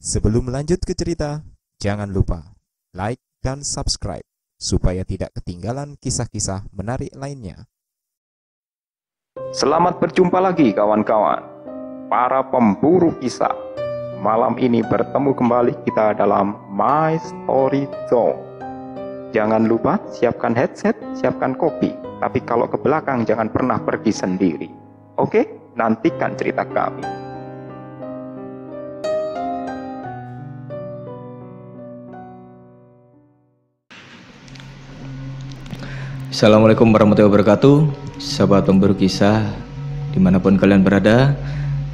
Sebelum lanjut ke cerita, jangan lupa like dan subscribe supaya tidak ketinggalan kisah-kisah menarik lainnya. Selamat berjumpa lagi kawan-kawan, para pemburu kisah. Malam ini bertemu kembali kita dalam My Story Zone. Jangan lupa siapkan headset, siapkan kopi. Tapi kalau ke belakang jangan pernah pergi sendiri. Oke, nantikan cerita kami. Assalamualaikum warahmatullahi wabarakatuh, sahabat pemburu kisah dimanapun kalian berada.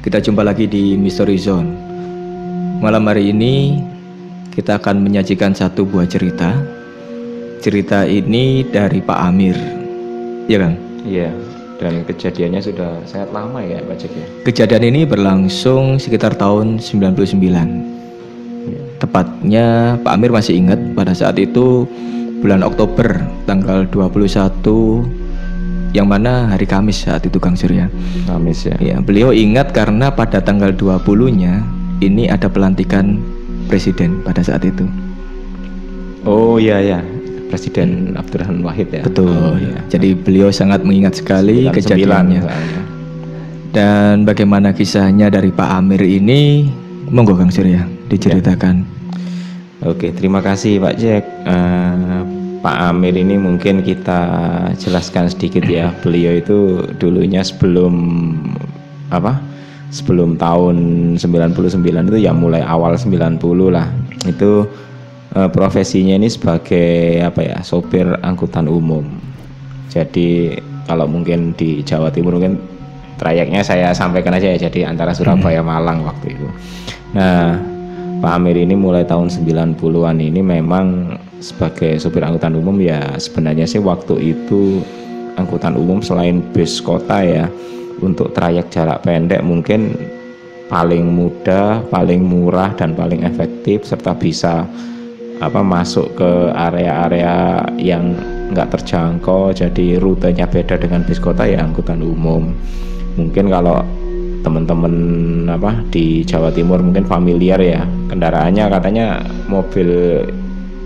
Kita jumpa lagi di Mystery Zone. Malam hari ini kita akan menyajikan satu buah cerita. Cerita ini dari Pak Amir, ya kan? Iya, dan kejadiannya sudah sangat lama ya Pak Cek ya. Kejadian ini berlangsung sekitar tahun 99. Tepatnya Pak Amir masih ingat pada saat itu bulan Oktober tanggal 21, yang mana hari Kamis saat itu Kang Surya. Kamis ya. Ya, beliau ingat karena pada tanggal 20-nya ini ada pelantikan presiden pada saat itu. Oh iya ya, Presiden Abdurrahman Wahid ya. Betul. Oh, iya. Jadi beliau sangat mengingat sekali 99 kejadiannya. misalnya. Dan bagaimana kisahnya dari Pak Amir ini, monggo Kang Surya diceritakan. Oke, terima kasih Pak Jack. Pak Amir ini mungkin kita jelaskan sedikit ya. Beliau itu dulunya sebelum tahun 99 itu ya, mulai awal 90 lah. Itu profesinya ini sebagai sopir angkutan umum. Jadi kalau mungkin di Jawa Timur mungkin trayeknya saya sampaikan aja ya, jadi antara Surabaya Malang waktu itu. Nah, Pak Amir ini mulai tahun 90-an ini memang sebagai supir angkutan umum ya. Sebenarnya sih waktu itu angkutan umum selain bus kota ya, untuk trayek jarak pendek mungkin paling mudah, paling murah dan paling efektif, serta bisa masuk ke area-area yang nggak terjangkau. Jadi rutenya beda dengan bus kota ya angkutan umum. Mungkin kalau teman-teman di Jawa Timur mungkin familiar ya, kendaraannya katanya mobil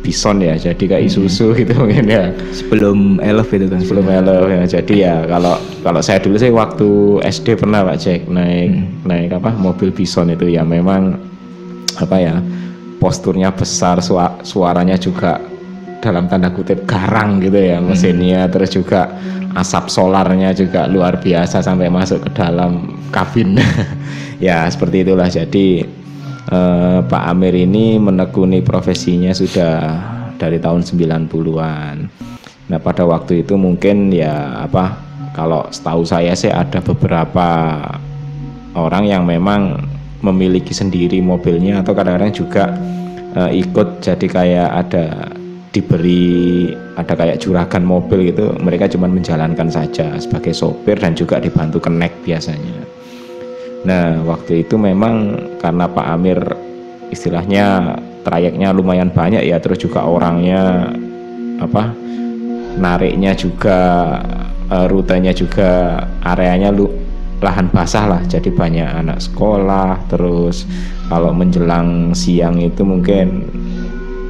Bison ya, jadi kayak Isuzu gitu mungkin ya, Sebelum Elf itu kan. sebelum Elf ya. Jadi ya kalau saya dulu sih waktu SD pernah Pak Jack naik mobil Bison itu ya, memang posturnya besar, suaranya juga dalam tanda kutip garang gitu ya mesinnya, terus juga asap solarnya juga luar biasa sampai masuk ke dalam kabin. Ya seperti itulah. Jadi Pak Amir ini menekuni profesinya sudah dari tahun 90-an. Nah pada waktu itu mungkin ya kalau setahu saya sih ada beberapa orang yang memang memiliki sendiri mobilnya, atau kadang-kadang juga ikut, jadi kayak diberi kayak juragan mobil gitu. Mereka cuma menjalankan saja sebagai sopir dan juga dibantu kenek biasanya. Nah waktu itu memang karena Pak Amir istilahnya trayeknya lumayan banyak ya, terus juga orangnya nariknya juga rutenya juga areanya lahan basah lah, jadi banyak anak sekolah. Terus kalau menjelang siang itu mungkin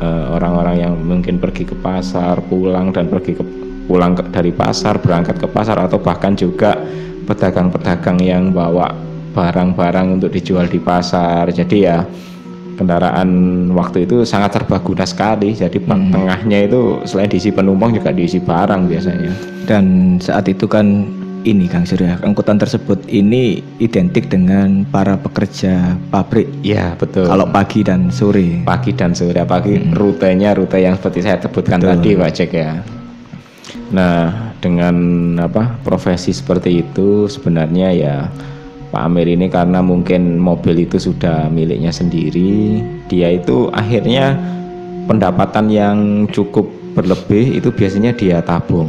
orang-orang yang mungkin pergi ke pasar pulang, dan dari pasar berangkat ke pasar, atau bahkan juga pedagang-pedagang yang bawa barang-barang untuk dijual di pasar. Jadi ya kendaraan waktu itu sangat serbaguna sekali. Jadi bak tengahnya itu selain diisi penumpang juga diisi barang biasanya. Dan saat itu kan ini Kang Surya, angkutan tersebut ini identik dengan para pekerja pabrik. Iya betul. Kalau pagi dan sore. Pagi dan sore, rutenya rute yang seperti saya sebutkan tadi Pak Cek ya. Nah dengan profesi seperti itu sebenarnya ya Pak Amir ini karena mungkin mobil itu sudah miliknya sendiri, dia itu akhirnya pendapatan yang cukup berlebih itu biasanya dia tabung.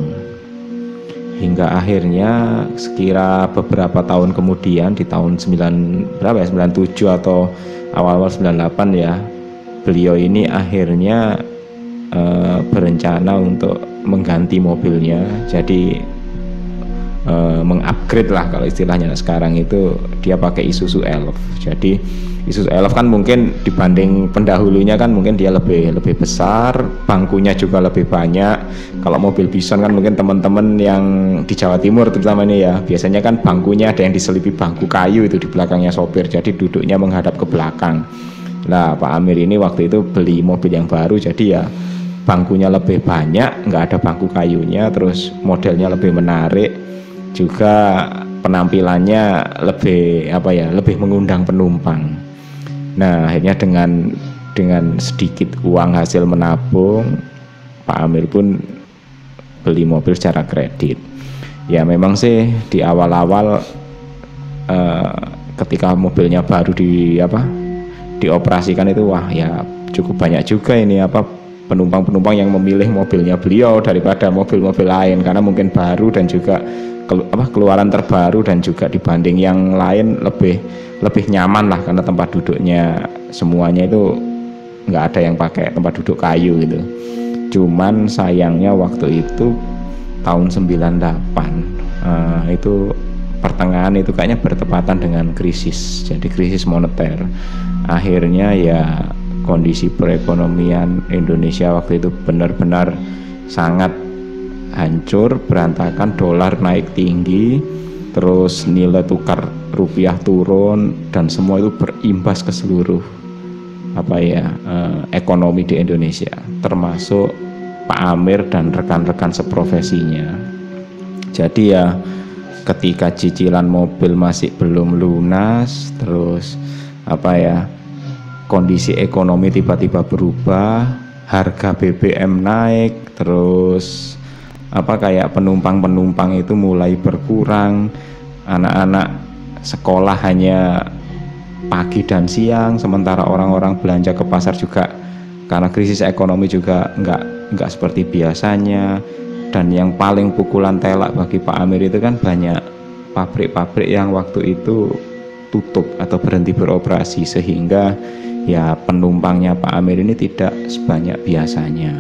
Hingga akhirnya sekira beberapa tahun kemudian, di tahun 97 atau awal-awal 98 ya, beliau ini akhirnya berencana untuk mengganti mobilnya. Jadi mengupgrade lah kalau istilahnya sekarang itu, dia pakai Isuzu Elf. Jadi Isuzu Elf kan mungkin dibanding pendahulunya kan mungkin dia lebih besar, bangkunya juga lebih banyak. Kalau mobil Bison kan mungkin teman-teman yang di Jawa Timur terutama ini ya, biasanya kan bangkunya ada yang diselipi bangku kayu itu di belakangnya sopir, jadi duduknya menghadap ke belakang. Nah Pak Amir ini waktu itu beli mobil yang baru, jadi ya bangkunya lebih banyak, nggak ada bangku kayunya, terus modelnya lebih menarik, juga penampilannya lebih mengundang penumpang. Nah akhirnya dengan sedikit uang hasil menabung, Pak Amir pun beli mobil secara kredit. Ya memang sih di awal-awal ketika mobilnya baru dioperasikan itu wah ya cukup banyak juga ini penumpang-penumpang yang memilih mobilnya beliau daripada mobil-mobil lain, karena mungkin baru dan juga keluaran terbaru, dan juga dibanding yang lain lebih nyaman lah, karena tempat duduknya semuanya itu nggak ada yang pakai tempat duduk kayu gitu. Cuman sayangnya waktu itu tahun 98 itu pertengahan itu kayaknya bertepatan dengan krisis, jadi krisis moneter. Akhirnya ya kondisi perekonomian Indonesia waktu itu benar-benar sangat hancur, berantakan, dolar naik tinggi, terus nilai tukar rupiah turun, dan semua itu berimbas ke seluruh ekonomi di Indonesia, termasuk Pak Amir dan rekan-rekan seprofesinya. Jadi ya ketika cicilan mobil masih belum lunas, terus kondisi ekonomi tiba-tiba berubah, harga BBM naik, terus penumpang itu mulai berkurang, anak-anak sekolah hanya pagi dan siang, sementara orang-orang belanja ke pasar juga karena krisis ekonomi juga nggak seperti biasanya. Dan yang paling pukulan telak bagi Pak Amir itu kan banyak pabrik-pabrik yang waktu itu tutup atau berhenti beroperasi, sehingga ya penumpangnya Pak Amir ini tidak sebanyak biasanya.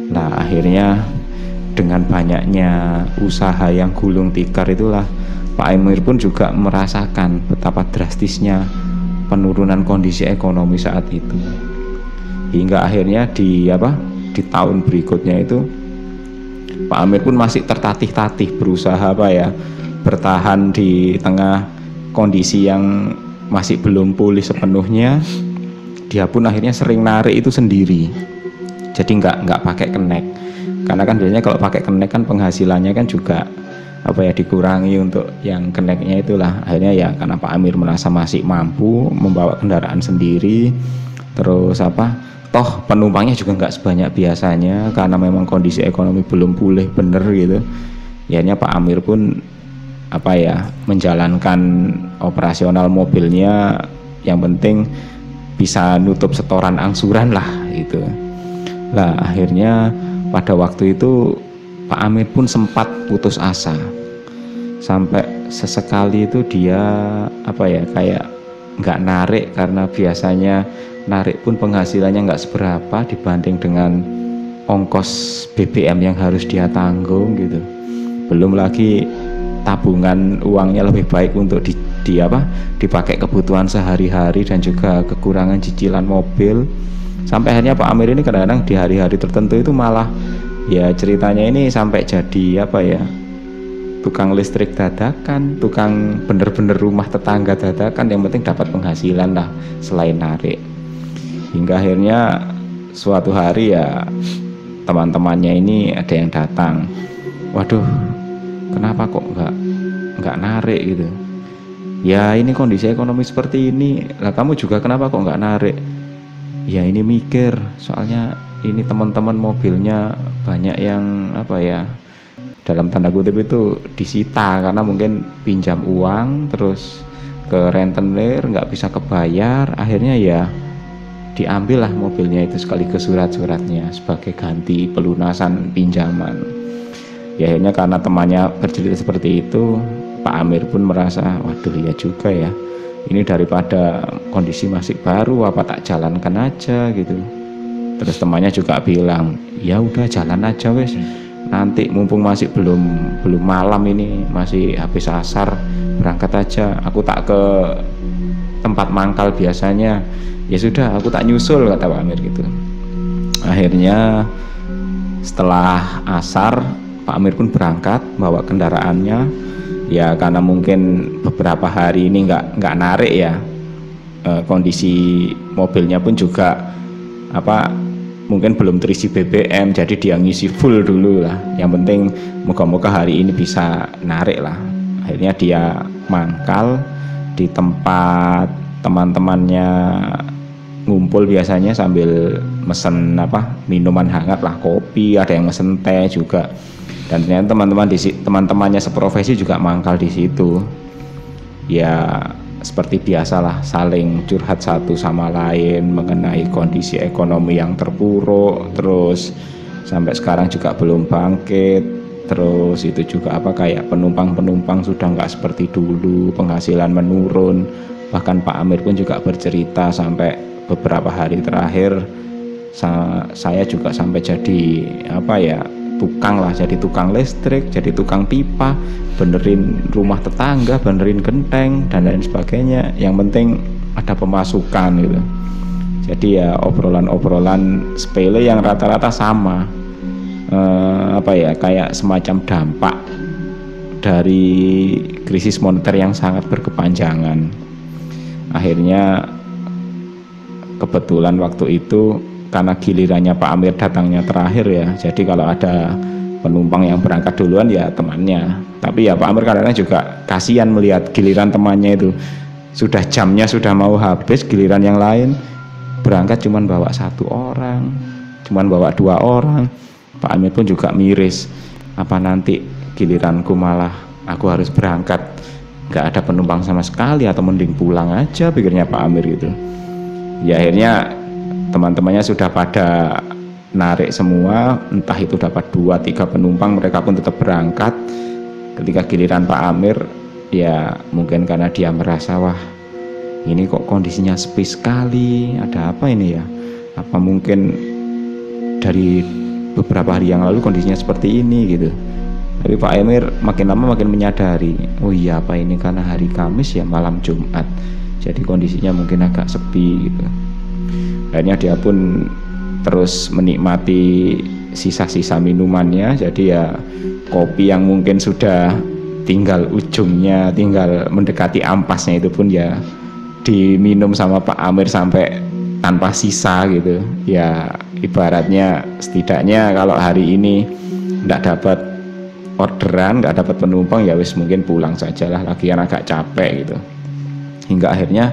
Nah akhirnya dengan banyaknya usaha yang gulung tikar itulah Pak Amir pun juga merasakan betapa drastisnya penurunan kondisi ekonomi saat itu. Hingga akhirnya di tahun berikutnya itu Pak Amir pun masih tertatih-tatih berusaha bertahan di tengah kondisi yang masih belum pulih sepenuhnya. Dia pun akhirnya sering narik itu sendiri, jadi nggak pakai kenek, karena kan biasanya kalau pakai kenek kan penghasilannya kan juga dikurangi untuk yang keneknya itulah. Akhirnya ya karena Pak Amir merasa masih mampu membawa kendaraan sendiri, terus toh penumpangnya juga nggak sebanyak biasanya karena memang kondisi ekonomi belum pulih bener gitu. Akhirnya Pak Amir pun menjalankan operasional mobilnya, yang penting bisa nutup setoran angsuran lah gitu. Lah akhirnya pada waktu itu Pak Amir pun sempat putus asa, sampai sesekali itu dia kayak nggak narik, karena biasanya narik pun penghasilannya nggak seberapa dibanding dengan ongkos BBM yang harus dia tanggung gitu. Belum lagi tabungan uangnya lebih baik untuk dipakai kebutuhan sehari-hari dan juga kekurangan cicilan mobil. Sampai akhirnya Pak Amir ini kadang-kadang di hari-hari tertentu itu malah ya ceritanya ini sampai jadi tukang listrik dadakan, tukang bener-bener rumah tetangga dadakan, yang penting dapat penghasilan lah selain narik. Hingga akhirnya suatu hari ya teman-temannya ini ada yang datang, waduh kenapa kok nggak narik gitu. Ya ini kondisi ekonomi seperti ini lah, kamu juga kenapa kok nggak narik? Ya ini mikir, soalnya ini teman-teman mobilnya banyak yang dalam tanda kutip itu disita, karena mungkin pinjam uang terus ke rentenir nggak bisa kebayar, akhirnya ya diambil lah mobilnya itu sekaligus surat-suratnya sebagai ganti pelunasan pinjaman. Ya akhirnya karena temannya bercerita seperti itu, Pak Amir pun merasa waduh ya juga ya, ini daripada kondisi masih baru apa tak jalankan aja gitu. Terus temannya juga bilang ya udah jalan aja wes, nanti mumpung masih belum malam ini, masih habis asar, berangkat aja, aku tak tempat mangkal biasanya. Ya sudah, aku tak nyusul, kata Pak Amir gitu. Akhirnya setelah asar Pak Amir pun berangkat bawa kendaraannya. Ya karena mungkin beberapa hari ini nggak narik ya, kondisi mobilnya pun juga mungkin belum terisi BBM, jadi dia ngisi full dulu lah. Yang penting moga-moga hari ini bisa narik lah. Akhirnya dia mangkal di tempat teman-temannya ngumpul biasanya sambil mesen minuman hangat lah, kopi, ada yang mesen teh juga. Dan ternyata teman-temannya seprofesi juga mangkal di situ. Ya seperti biasalah, saling curhat satu sama lain mengenai kondisi ekonomi yang terpuruk, terus sampai sekarang juga belum bangkit. Terus itu juga kayak penumpang sudah nggak seperti dulu, penghasilan menurun. Bahkan Pak Amir pun juga bercerita sampai beberapa hari terakhir saya juga sampai jadi tukang lah, jadi tukang listrik, jadi tukang pipa, benerin rumah tetangga, benerin genteng dan lain sebagainya. Yang penting ada pemasukan gitu. Jadi ya obrolan-obrolan sepele yang rata-rata sama, kayak semacam dampak dari krisis moneter yang sangat berkepanjangan. Akhirnya kebetulan waktu itu karena gilirannya Pak Amir datangnya terakhir ya, jadi kalau ada penumpang yang berangkat duluan ya temannya. Tapi ya Pak Amir kadang-kadang juga kasihan melihat giliran temannya itu jamnya sudah mau habis, giliran yang lain berangkat cuman bawa 1 orang, cuman bawa 2 orang. Pak Amir pun juga miris, apa nanti giliranku malah aku harus berangkat nggak ada penumpang sama sekali, atau mending pulang aja, pikirnya Pak Amir gitu. Ya akhirnya teman-temannya sudah pada narik semua, entah itu dapat 2-3 penumpang, mereka pun tetap berangkat. Ketika giliran Pak Amir, ya mungkin karena dia merasa, wah ini kok kondisinya sepi sekali, ada apa ini ya, apa mungkin dari beberapa hari yang lalu kondisinya seperti ini gitu. Tapi Pak Amir makin lama makin menyadari, oh iya apa ini karena hari Kamis ya, malam Jumat, jadi kondisinya mungkin agak sepi gitu. Akhirnya dia pun terus menikmati sisa-sisa minumannya. Jadi ya kopi yang mungkin sudah tinggal ujungnya, tinggal mendekati ampasnya, itu pun ya diminum sama Pak Amir sampai tanpa sisa gitu. Ya ibaratnya setidaknya kalau hari ini tidak dapat orderan, nggak dapat penumpang, ya wis mungkin pulang sajalah, lagian agak capek gitu. Hingga akhirnya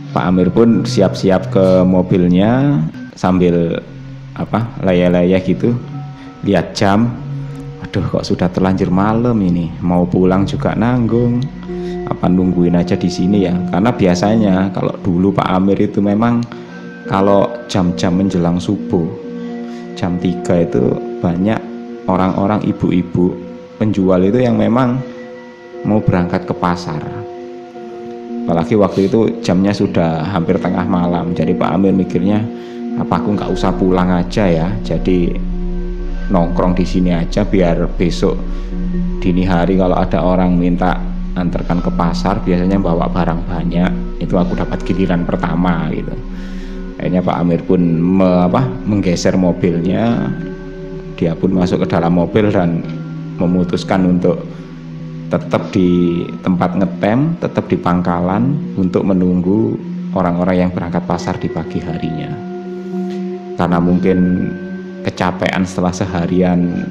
Pak Amir pun siap-siap ke mobilnya sambil layah-layah gitu, lihat jam, aduh kok sudah terlanjur malam ini, mau pulang juga nanggung, apa nungguin aja di sini ya. Karena biasanya kalau dulu Pak Amir itu memang kalau jam-jam menjelang subuh, jam 3 itu banyak orang-orang ibu-ibu penjual itu yang memang mau berangkat ke pasar. Apalagi waktu itu jamnya sudah hampir tengah malam. Jadi Pak Amir mikirnya, apa aku nggak usah pulang aja ya, jadi nongkrong di sini aja, biar besok dini hari kalau ada orang minta antarkan ke pasar, biasanya bawa barang banyak, itu aku dapat giliran pertama gitu. Akhirnya Pak Amir pun menggeser mobilnya, dia pun masuk ke dalam mobil dan memutuskan untuk tetap di tempat ngetem, tetap di pangkalan untuk menunggu orang-orang yang berangkat pasar di pagi harinya. Karena mungkin kecapean setelah seharian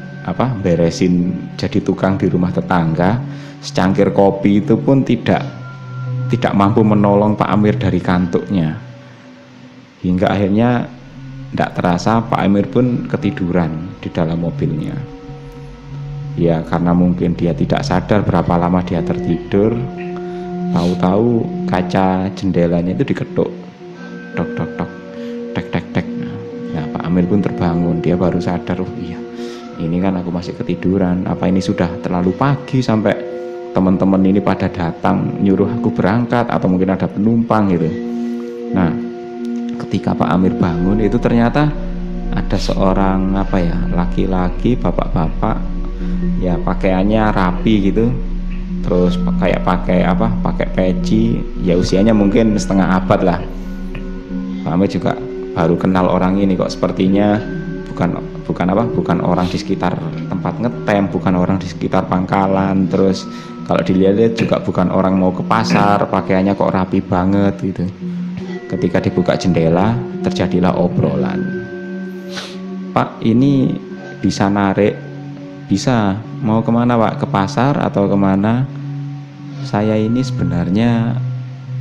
beresin jadi tukang di rumah tetangga, secangkir kopi itu pun tidak mampu menolong Pak Amir dari kantuknya. Hingga akhirnya tidak terasa Pak Amir pun ketiduran di dalam mobilnya. Ya karena mungkin dia tidak sadar berapa lama dia tertidur, tahu-tahu kaca jendelanya itu diketuk, tok tok tok, tek tek tek. Nah Pak Amir pun terbangun, dia baru sadar, oh iya ini kan aku masih ketiduran, apa ini sudah terlalu pagi sampai teman-teman ini pada datang nyuruh aku berangkat, atau mungkin ada penumpang gitu. Nah ketika Pak Amir bangun, itu ternyata ada seorang laki-laki, bapak-bapak, ya pakaiannya rapi gitu, terus kayak pakai peci, ya usianya mungkin setengah abad lah. Pak Amir juga baru kenal orang ini kok, sepertinya bukan orang di sekitar tempat ngetem, bukan orang di sekitar pangkalan, terus kalau dilihat juga bukan orang mau ke pasar, pakaiannya kok rapi banget gitu. Ketika dibuka jendela, terjadilah obrolan. Pak, ini bisa narik, bisa mau kemana Pak? Ke pasar atau kemana? Saya ini sebenarnya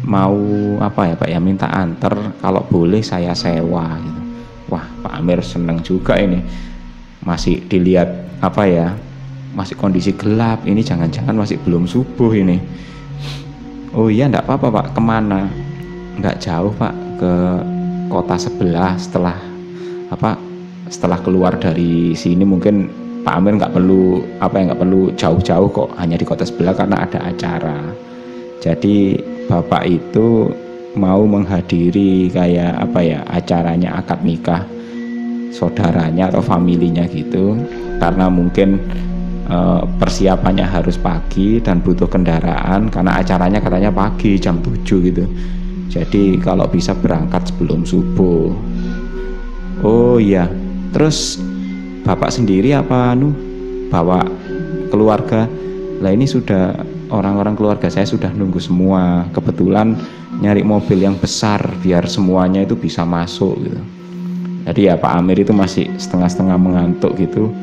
mau apa ya Pak ya, minta anter, kalau boleh saya sewa gitu. Wah, Pak Amir seneng juga ini. Masih dilihat apa ya, masih kondisi gelap, ini jangan-jangan masih belum subuh ini. Oh iya, enggak apa-apa Pak, kemana? Enggak jauh Pak, ke kota sebelah. Setelah keluar dari sini mungkin Pak Amir nggak perlu jauh-jauh kok, hanya di kota sebelah karena ada acara. Jadi bapak itu mau menghadiri kayak acaranya akad nikah saudaranya atau familinya gitu, karena mungkin persiapannya harus pagi dan butuh kendaraan karena acaranya katanya pagi jam 7 gitu. Jadi kalau bisa berangkat sebelum subuh. Oh iya, terus bapak sendiri bawa keluarga? Lah ini sudah orang-orang keluarga saya sudah nunggu semua. Kebetulan nyari mobil yang besar biar semuanya itu bisa masuk gitu. Jadi ya Pak Amir itu masih setengah-setengah mengantuk gitu.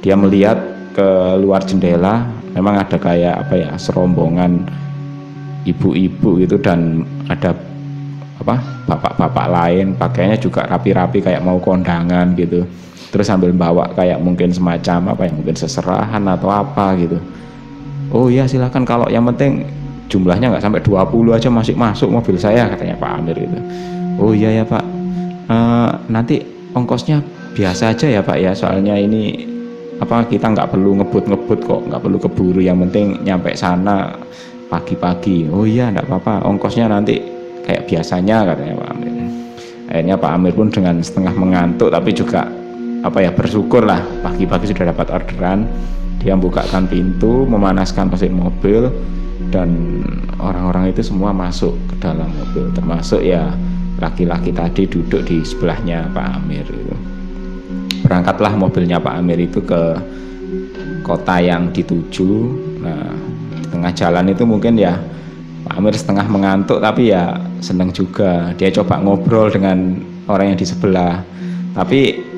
Dia melihat ke luar jendela, memang ada kayak serombongan ibu-ibu gitu, dan ada bapak-bapak lain, pakainya juga rapi-rapi kayak mau kondangan gitu. Terus sambil bawa kayak mungkin semacam mungkin seserahan atau apa gitu. Oh iya silakan, kalau yang penting jumlahnya nggak sampai 20 aja masih masuk mobil saya, katanya Pak Amir gitu. Oh iya ya Pak, nanti ongkosnya biasa aja ya Pak ya, soalnya ini kita nggak perlu ngebut kok, nggak perlu keburu, yang penting nyampe sana pagi-pagi. Oh iya nggak apa-apa, ongkosnya nanti kayak biasanya, katanya Pak Amir. Akhirnya Pak Amir pun dengan setengah mengantuk tapi juga bersyukur lah, pagi-pagi sudah dapat orderan. Dia membukakan pintu, memanaskan mesin mobil, dan orang-orang itu semua masuk ke dalam mobil, termasuk ya laki-laki tadi duduk di sebelahnya Pak Amir itu. Berangkatlah mobilnya Pak Amir itu ke kota yang dituju. Nah, di tengah jalan itu mungkin ya Pak Amir setengah mengantuk tapi ya senang juga. Dia coba ngobrol dengan orang yang di sebelah, tapi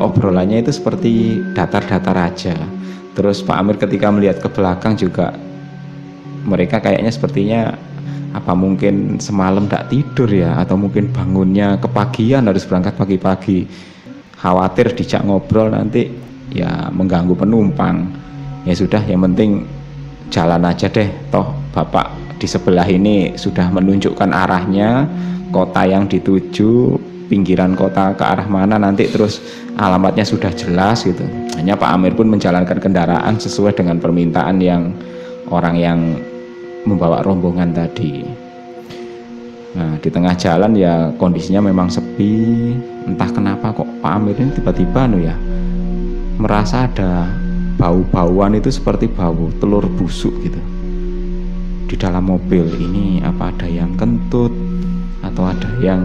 obrolannya itu seperti datar-datar aja. Terus Pak Amir ketika melihat ke belakang juga, mereka kayaknya sepertinya mungkin semalam tidak tidur ya, atau mungkin bangunnya kepagian harus berangkat pagi-pagi. Khawatir dijak ngobrol nanti ya mengganggu penumpang. Ya sudah, yang penting jalan aja deh, toh bapak di sebelah ini sudah menunjukkan arahnya, kota yang dituju, pinggiran kota ke arah mana nanti, terus alamatnya sudah jelas gitu. Hanya Pak Amir pun menjalankan kendaraan sesuai dengan permintaan yang orang yang membawa rombongan tadi. Nah, di tengah jalan ya kondisinya memang sepi. Entah kenapa kok Pak Amir ini tiba-tiba merasa ada bau-bauan, itu seperti bau telur busuk gitu di dalam mobil. Ini ada yang kentut atau ada yang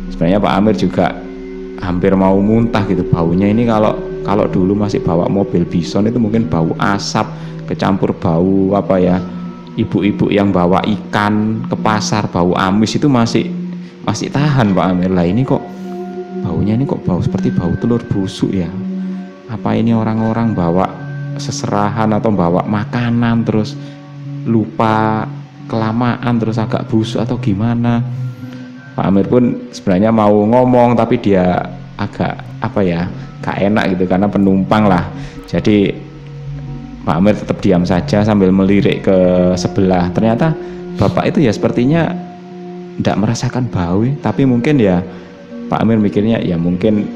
sebenarnya Pak Amir juga hampir mau muntah gitu. Baunya ini kalau dulu masih bawa mobil Bison itu mungkin bau asap kecampur bau ibu-ibu yang bawa ikan ke pasar, bau amis itu masih tahan Pak Amir. Lah ini kok baunya bau seperti bau telur busuk ya. Apa ini orang-orang bawa seserahan atau bawa makanan terus lupa kelamaan terus agak busuk atau gimana? Pak Amir pun sebenarnya mau ngomong tapi dia agak gak enak gitu karena penumpang lah. Jadi Pak Amir tetap diam saja sambil melirik ke sebelah. Ternyata bapak itu ya sepertinya tidak merasakan bau, tapi mungkin ya Pak Amir mikirnya ya mungkin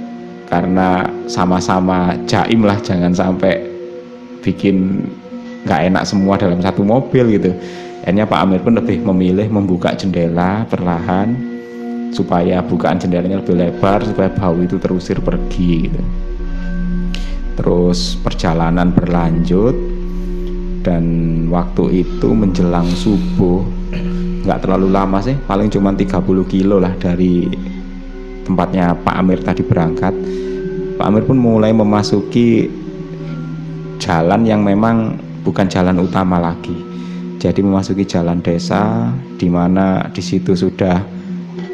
karena sama-sama jaim lah, jangan sampai bikin gak enak semua dalam satu mobil gitu. Akhirnya Pak Amir pun lebih memilih membuka jendela perlahan supaya bukaan jendelanya lebih lebar supaya bau itu terusir pergi gitu. Terus perjalanan berlanjut. Dan waktu itu menjelang subuh, nggak terlalu lama sih, paling cuma 30 kilo lah dari tempatnya Pak Amir tadi berangkat. Pak Amir pun mulai memasuki jalan yang memang bukan jalan utama lagi. Jadi memasuki jalan desa, di mana di situ sudah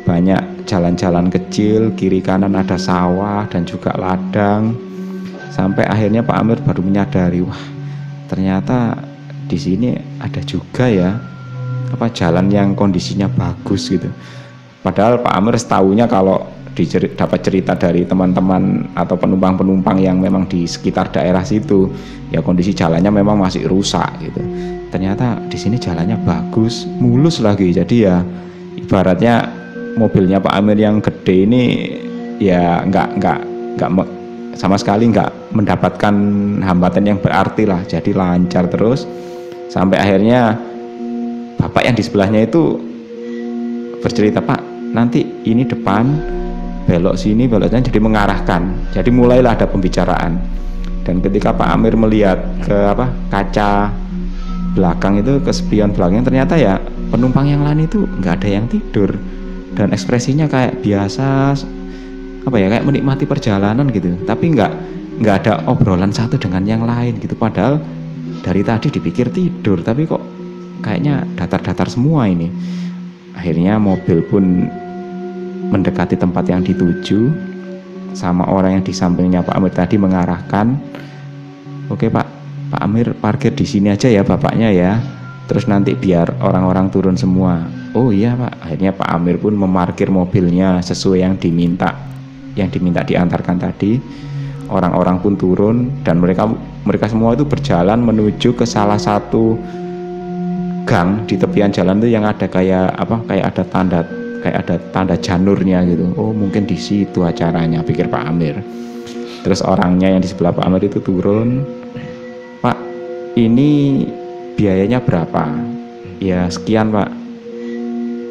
banyak jalan-jalan kecil, kiri kanan ada sawah dan juga ladang. Sampai akhirnya Pak Amir baru menyadari, wah ternyata di sini ada juga ya jalan yang kondisinya bagus gitu. Padahal Pak Amir setahunya kalau dapat cerita dari teman-teman atau penumpang-penumpang yang memang di sekitar daerah situ, ya kondisi jalannya memang masih rusak gitu. Ternyata di sini jalannya bagus, mulus lagi. Jadi ya ibaratnya mobilnya Pak Amir yang gede ini ya nggak sama sekali nggak mendapatkan hambatan yang berarti lah. Jadi lancar terus sampai akhirnya bapak yang di sebelahnya itu bercerita, Pak nanti ini depan belok sini belok sana, jadi mengarahkan. Jadi mulailah ada pembicaraan. Dan ketika Pak Amir melihat ke kaca belakang itu, ke spion belakang, ternyata ya penumpang yang lain itu nggak ada yang tidur dan ekspresinya kayak biasa, kayak menikmati perjalanan gitu. Tapi nggak ada obrolan satu dengan yang lain gitu. Padahal dari tadi dipikir tidur, tapi kok kayaknya datar-datar semua ini. Akhirnya mobil pun mendekati tempat yang dituju, sama orang yang di sampingnya Pak Amir tadi mengarahkan, oke Pak Amir parkir di sini aja ya bapaknya ya, terus nanti biar orang-orang turun semua. Oh iya Pak. Akhirnya Pak Amir pun memarkir mobilnya sesuai yang diminta diantarkan tadi. Orang-orang pun turun dan mereka semua itu berjalan menuju ke salah satu gang di tepian jalan itu yang ada kayak ada tanda janurnya gitu. Oh mungkin di situ acaranya, pikir Pak Amir. Terus orangnya yang di sebelah Pak Amir itu turun, Pak ini biayanya berapa? Ya sekian Pak.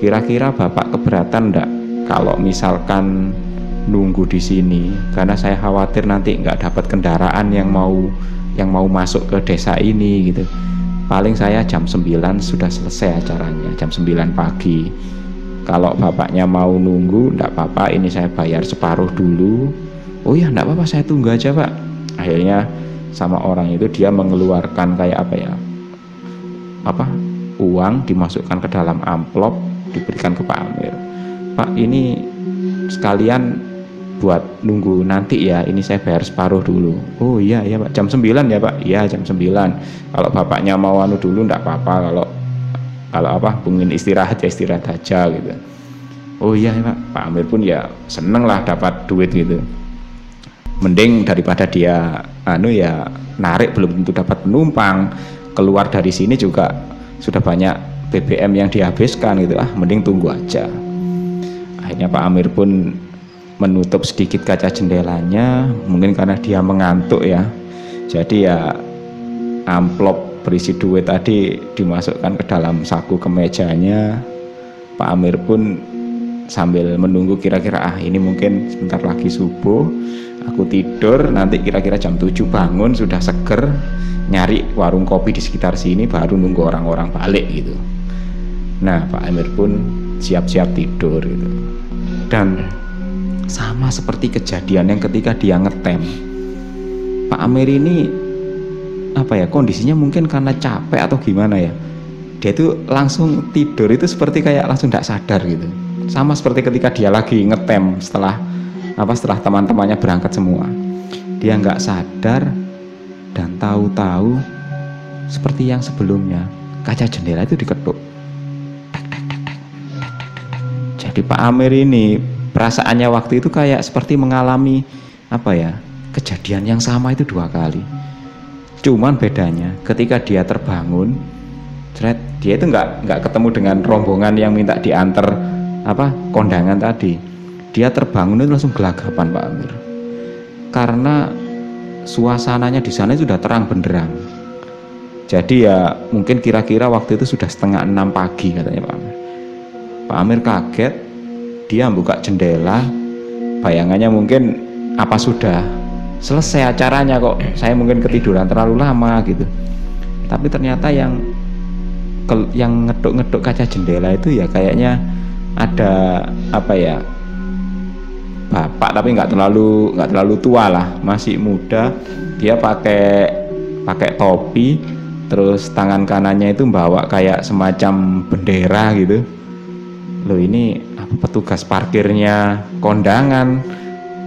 Kira-kira Bapak keberatan enggak kalau misalkan nunggu di sini, karena saya khawatir nanti nggak dapat kendaraan yang mau masuk ke desa ini gitu. Paling saya jam 9 sudah selesai acaranya, jam 9 pagi. Kalau bapaknya mau nunggu enggak apa-apa, ini saya bayar separuh dulu. Oh ya enggak apa-apa, saya tunggu aja Pak. Akhirnya sama orang itu dia mengeluarkan kayak uang, dimasukkan ke dalam amplop, diberikan ke Pak Amir. Pak ini sekalian buat nunggu nanti ya, ini saya bayar separuh dulu. Oh iya Pak, jam 9 ya Pak. Iya jam 9. Kalau bapaknya mau dulu enggak apa-apa, kalau pengen istirahat ya istirahat aja gitu. Oh iya Pak. Pak Amir pun ya seneng lah dapat duit gitu. Mending daripada dia narik belum tentu dapat penumpang, keluar dari sini juga sudah banyak BBM yang dihabiskan gitu. Mending tunggu aja. Akhirnya Pak Amir pun menutup sedikit kaca jendelanya, mungkin karena dia mengantuk ya. Jadi ya amplop berisi duit tadi dimasukkan ke dalam saku kemejanya. Pak Amir pun sambil menunggu kira-kira ini mungkin sebentar lagi subuh, aku tidur nanti kira-kira jam 7 bangun sudah seger, nyari warung kopi di sekitar sini baru nunggu orang-orang balik gitu. Nah Pak Amir pun siap-siap tidur gitu. Dan sama seperti kejadian yang ketika dia ngetem, Pak Amir ini kondisinya mungkin karena capek atau gimana ya, dia itu langsung tidur itu seperti kayak langsung tidak sadar gitu. Sama seperti ketika dia lagi ngetem setelah teman-temannya berangkat semua, dia nggak sadar dan tahu-tahu seperti yang sebelumnya kaca jendela itu diketuk. Jadi Pak Amir ini perasaannya waktu itu kayak seperti mengalami kejadian yang sama itu 2 kali. Cuman bedanya ketika dia terbangun, dia itu nggak ketemu dengan rombongan yang minta diantar kondangan tadi. Dia terbangun itu langsung gelagapan Pak Amir, karena suasananya di sana sudah terang benderang. Jadi ya mungkin kira-kira waktu itu sudah 5:30 pagi katanya Pak Amir. Pak Amir kaget, dia buka jendela, bayangannya mungkin sudah selesai acaranya kok saya mungkin ketiduran terlalu lama gitu. tapi ternyata yang ngeduk-ngeduk kaca jendela itu ya kayaknya ada apa ya, bapak tapi nggak terlalu tua lah, masih muda. Dia pakai topi, terus tangan kanannya itu bawa kayak semacam bendera gitu. Loh, ini apa, petugas parkirnya kondangan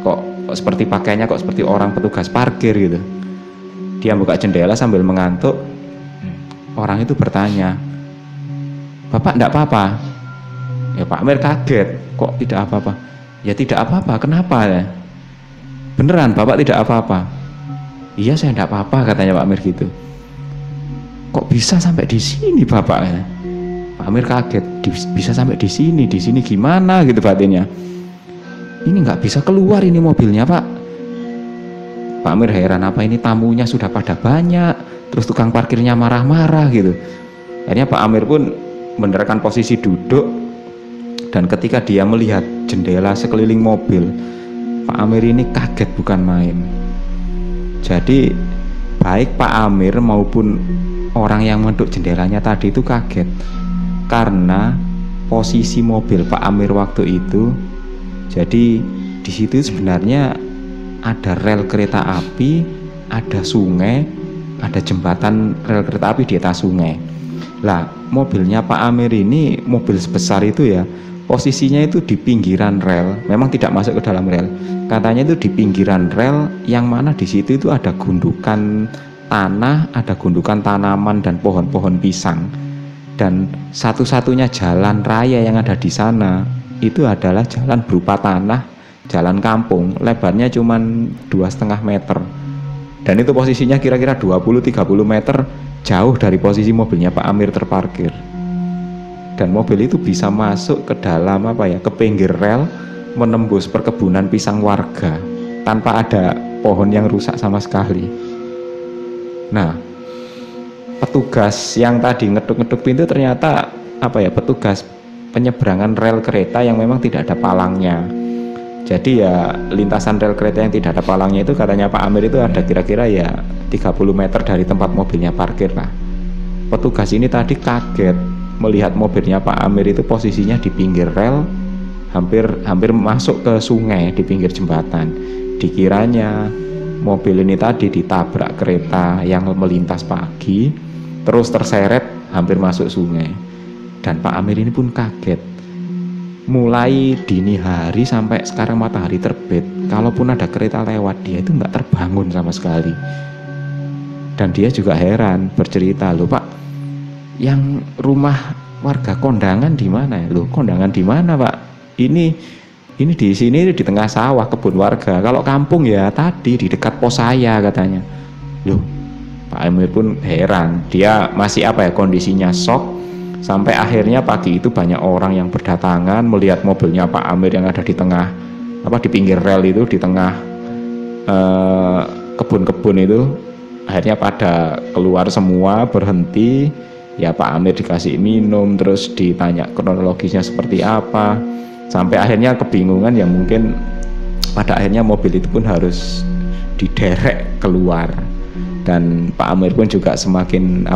kok seperti pakainya kok seperti orang petugas parkir gitu. Dia buka jendela sambil mengantuk. Orang itu bertanya, "Bapak enggak apa-apa?" Ya Pak Amir kaget, "Kok tidak apa-apa?" "Ya tidak apa-apa, kenapa ya?" "Beneran Bapak tidak apa-apa?" "Iya saya enggak apa-apa," katanya Pak Amir gitu. "Kok bisa sampai di sini Bapak?" Pak Amir kaget, "Bisa sampai di sini gimana?" gitu batinnya. "Ini nggak bisa keluar ini mobilnya Pak." Pak Amir heran, apa ini tamunya sudah pada banyak, terus tukang parkirnya marah-marah gitu. Akhirnya Pak Amir pun menerapkan posisi duduk, dan ketika dia melihat jendela sekeliling mobil, Pak Amir ini kaget bukan main. Jadi baik Pak Amir maupun orang yang menduk jendelanya tadi itu kaget, karena posisi mobil Pak Amir waktu itu, jadi di situ sebenarnya ada rel kereta api, ada sungai, ada jembatan rel kereta api di atas sungai. Lah, mobilnya Pak Amir ini mobil sebesar itu ya, posisinya itu di pinggiran rel, memang tidak masuk ke dalam rel. Katanya itu di pinggiran rel, yang mana di situ itu ada gundukan tanah, ada gundukan tanaman dan pohon-pohon pisang. Dan satu-satunya jalan raya yang ada di sana itu adalah jalan berupa tanah, jalan kampung, lebarnya cuma 2,5 meter. Dan itu posisinya kira-kira 20-30 meter jauh dari posisi mobilnya Pak Amir terparkir. Dan mobil itu bisa masuk ke dalam apa ya, ke pinggir rel, menembus perkebunan pisang warga tanpa ada pohon yang rusak sama sekali. Nah, petugas yang tadi ngeduk-ngeduk pintu ternyata apa ya, petugas penyeberangan rel kereta yang memang tidak ada palangnya. Jadi ya lintasan rel kereta yang tidak ada palangnya itu katanya Pak Amir itu ada kira-kira ya 30 meter dari tempat mobilnya parkir lah. Petugas ini tadi kaget melihat mobilnya Pak Amir itu posisinya di pinggir rel, hampir masuk ke sungai di pinggir jembatan. Dikiranya mobil ini tadi ditabrak kereta yang melintas pagi, terus terseret hampir masuk sungai. Dan Pak Amir ini pun kaget. Mulai dini hari sampai sekarang matahari terbit, kalaupun ada kereta lewat, dia itu nggak terbangun sama sekali. Dan dia juga heran, bercerita, "Loh Pak, yang rumah warga kondangan di mana ya?" "Loh, kondangan di mana Pak? Ini di sini di tengah sawah kebun warga. Kalau kampung ya tadi di dekat pos saya," katanya. Loh, Pak Amir pun heran. Dia masih apa ya, kondisinya shock. Sampai akhirnya pagi itu banyak orang yang berdatangan melihat mobilnya Pak Amir yang ada di tengah di pinggir rel itu, di tengah kebun-kebun itu. Akhirnya pada keluar semua, berhenti. Ya Pak Amir dikasih minum, terus ditanya kronologisnya seperti apa. Sampai akhirnya kebingungan, yang mungkin pada akhirnya mobil itu pun harus diderek keluar. Dan Pak Amir pun juga semakin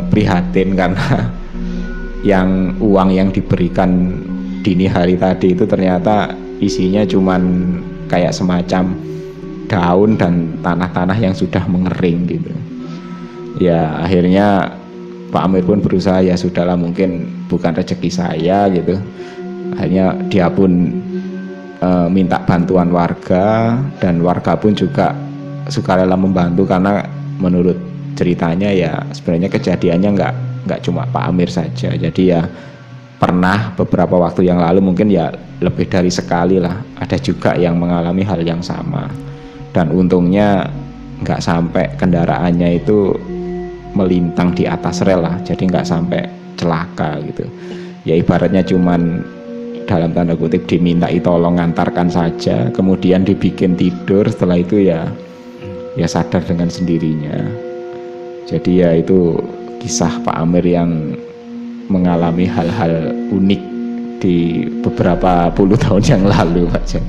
prihatin karena uang yang diberikan dini hari tadi itu ternyata isinya cuman kayak semacam daun dan tanah-tanah yang sudah mengering gitu. Ya akhirnya Pak Amir pun berusaha, ya sudahlah, mungkin bukan rezeki saya gitu. Akhirnya dia pun minta bantuan warga, dan warga pun juga sukarela membantu, karena menurut ceritanya ya sebenarnya kejadiannya nggak cuma Pak Amir saja. Jadi ya pernah beberapa waktu yang lalu, mungkin ya lebih dari sekali lah, ada juga yang mengalami hal yang sama. Dan untungnya nggak sampai kendaraannya itu melintang di atas rel lah, jadi nggak sampai celaka gitu. Ya ibaratnya cuman dalam tanda kutip dimintai tolong ngantarkan saja, kemudian dibikin tidur, setelah itu ya sadar dengan sendirinya. Jadi ya itu kisah Pak Amir yang mengalami hal-hal unik di beberapa puluh tahun yang lalu, Pak Jan.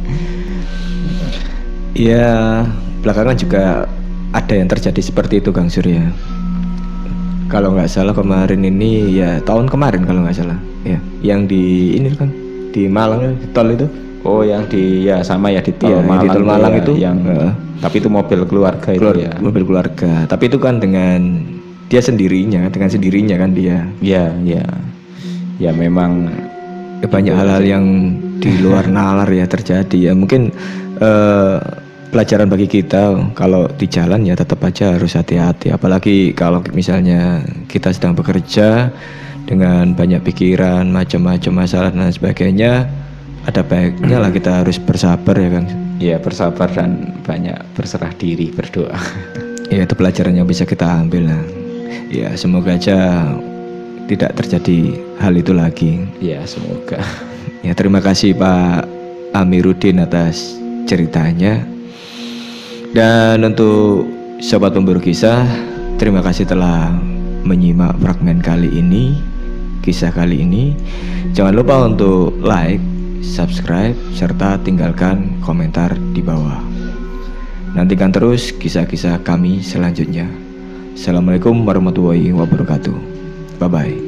Ya belakangan juga ada yang terjadi seperti itu, Kang Surya. Kalau nggak salah kemarin ini, ya tahun kemarin kalau nggak salah, ya, yang di ini kan di Malang, di tol itu. Oh, yang di ya sama ya di tol Iya, Malang, di tol Malang ya, itu, yang tapi itu mobil keluarga itu ya. mobil keluarga. Tapi itu kan dengan dia sendirinya, dengan sendirinya kan dia. Ya, ya. Ya memang Banyak hal-hal yang di luar nalar ya terjadi ya. Mungkin pelajaran bagi kita kalau di jalan ya tetap aja harus hati-hati. Apalagi kalau misalnya kita sedang bekerja dengan banyak pikiran, macam-macam masalah dan sebagainya, ada baiknya lah kita harus bersabar ya, Kang. ya bersabar dan banyak berserah diri, berdoa. Ya, itu pelajaran yang bisa kita ambil lah. Ya, semoga aja tidak terjadi hal itu lagi. Ya, semoga. Ya, terima kasih Pak Amiruddin atas ceritanya. Dan untuk sobat pemburu kisah, terima kasih telah menyimak fragmen kali ini, kisah kali ini. Jangan lupa untuk like, subscribe, serta tinggalkan komentar di bawah. Nantikan terus kisah-kisah kami selanjutnya. Assalamualaikum warahmatullahi wabarakatuh. Bye-bye.